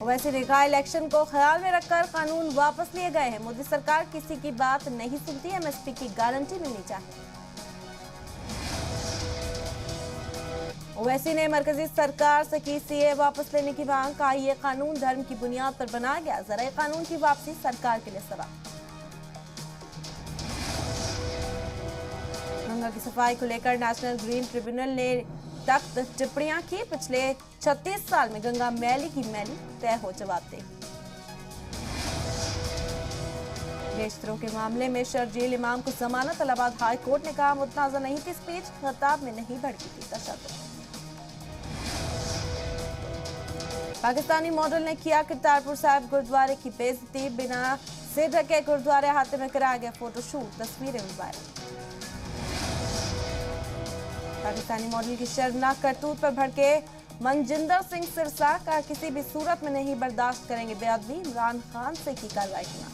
ओवैसी ने कहा, इलेक्शन को ख्याल में रखकर कानून वापस लिए गए हैं। मोदी सरकार किसी की बात नहीं सुनती, एमएसपी की गारंटी मिलनी चाहिए। ओवैसी ने मरकजी सरकार से की सीए वापस लेने की मांग। कहा, यह कानून धर्म की बुनियाद पर बनाया गया, जरा कानून की वापसी सरकार के लिए सवाल। गंगा की सफाई को लेकर नेशनल ग्रीन ट्रिब्यूनल ने सख्त टिप्पणियां की। पिछले 36 साल में गंगा मैली की मैली, तय हो जवाब दे। देशद्रोह के मामले में शर्जील इमाम को जमानत। इलाहाबाद हाई कोर्ट ने कहा, मुतनाज़ा नहीं थी स्पीच, खिताब में नहीं भड़की थी तशद्दुद। पाकिस्तानी मॉडल ने किया करतारपुर साहिब गुरुद्वारे की बेइज्जती। बिना सिर ढके गुरुद्वारे हाथे में कराया गया फोटोशूट, तस्वीरें वायरल। पाकिस्तानी मॉडल की शर्मनाक करतूत पर भड़के मनजिंदर सिंह सिरसा का, किसी भी सूरत में नहीं बर्दाश्त करेंगे बेअदबी। इमरान खान से की कार्रवाई की मांग।